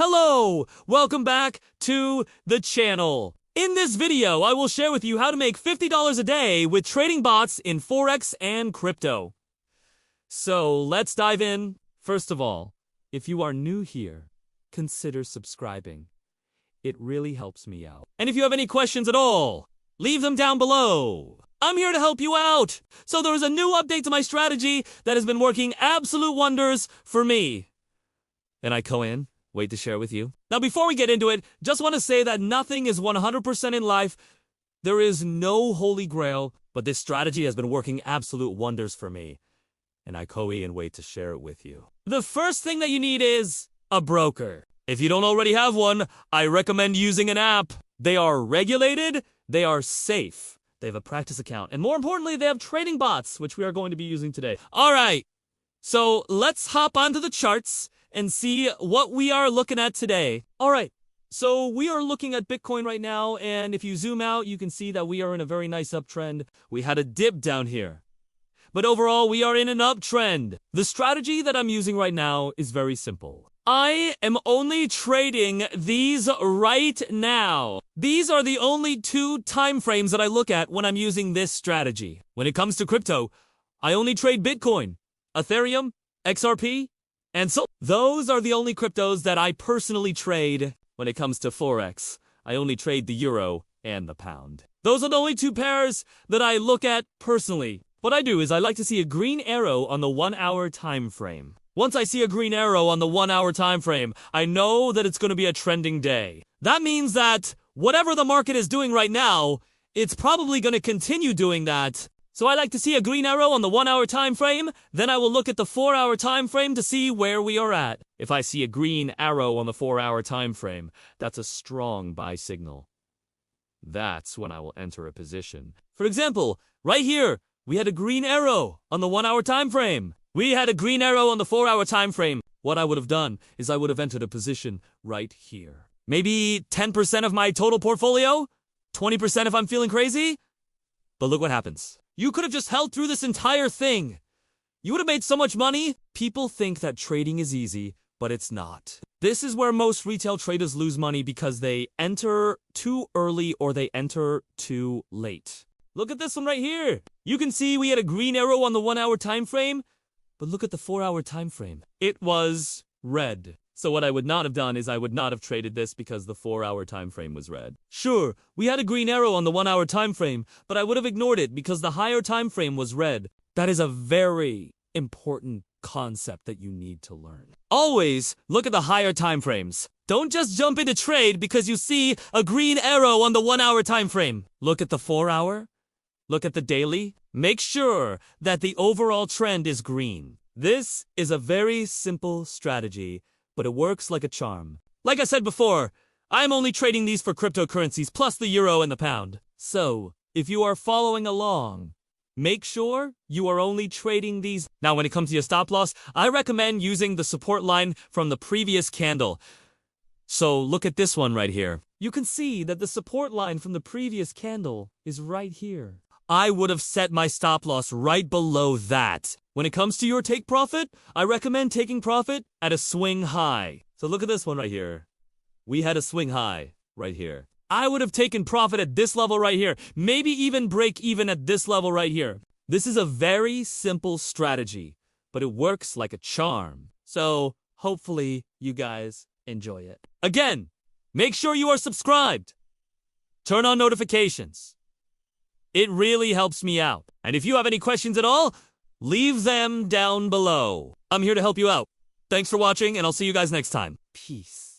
Hello! Welcome back to the channel. In this video, I will share with you how to make $50 a day with trading bots in Forex and crypto. So let's dive in. First of all, if you are new here, consider subscribing. It really helps me out. And if you have any questions at all, leave them down below. I'm here to help you out. So there is a new update to my strategy that has been working absolute wonders for me. And I wait to share with you. Now, before we get into it, just want to say that nothing is 100% in life. There is no holy grail, but this strategy has been working absolute wonders for me. And I wait to share it with you. The first thing that you need is a broker. If you don't already have one, I recommend using an app. They are regulated, they are safe, they have a practice account, and more importantly, they have trading bots, which we are going to be using today. All right, so let's hop onto the charts and see what we are looking at today. All right, so we are looking at Bitcoin right now, and if you zoom out, you can see that we are in a very nice uptrend. We had a dip down here, but overall, we are in an uptrend. The strategy that I'm using right now is very simple. I am only trading these right now. These are the only two time frames that I look at when I'm using this strategy. When it comes to crypto, I only trade Bitcoin, Ethereum, XRP, and so those are the only cryptos that I personally trade. When it comes to Forex, I only trade the euro and the pound. Those are the only two pairs that I look at personally. What I do is I like to see a green arrow on the 1 hour time frame. Once I see a green arrow on the 1 hour time frame, I know that it's going to be a trending day. That means that whatever the market is doing right now, it's probably going to continue doing that. So I like to see a green arrow on the 1 hour time frame, then I will look at the 4 hour time frame to see where we are at. If I see a green arrow on the 4 hour time frame, that's a strong buy signal. That's when I will enter a position. For example, right here, we had a green arrow on the 1 hour time frame. We had a green arrow on the 4 hour time frame. What I would have done is I would have entered a position right here. Maybe 10% of my total portfolio? 20% if I'm feeling crazy? But look what happens. You could have just held through this entire thing. You would have made so much money. People think that trading is easy, but it's not. This is where most retail traders lose money because they enter too early or they enter too late. Look at this one right here. You can see we had a green arrow on the 1 hour time frame, but look at the 4 hour time frame. It was red. So what I would not have done is I would not have traded this because the 4 hour time frame was red. Sure, we had a green arrow on the 1 hour time frame, but I would have ignored it because the higher time frame was red. That is a very important concept that you need to learn. Always look at the higher time frames. Don't just jump into trade because you see a green arrow on the 1 hour time frame. Look at the 4 hour. Look at the daily. Make sure that the overall trend is green. This is a very simple strategy, but it works like a charm. Like I said before, I'm only trading these for cryptocurrencies plus the euro and the pound. So, if you are following along, make sure you are only trading these. Now, when it comes to your stop loss, I recommend using the support line from the previous candle. So, look at this one right here. You can see that the support line from the previous candle is right here. I would have set my stop loss right below that. When it comes to your take profit, I recommend taking profit at a swing high. So look at this one right here. We had a swing high right here. I would have taken profit at this level right here. Maybe even break even at this level right here. This is a very simple strategy, but it works like a charm. So hopefully you guys enjoy it. Again, make sure you are subscribed. Turn on notifications. It really helps me out. And if you have any questions at all, leave them down below. I'm here to help you out. Thanks for watching, and I'll see you guys next time. Peace.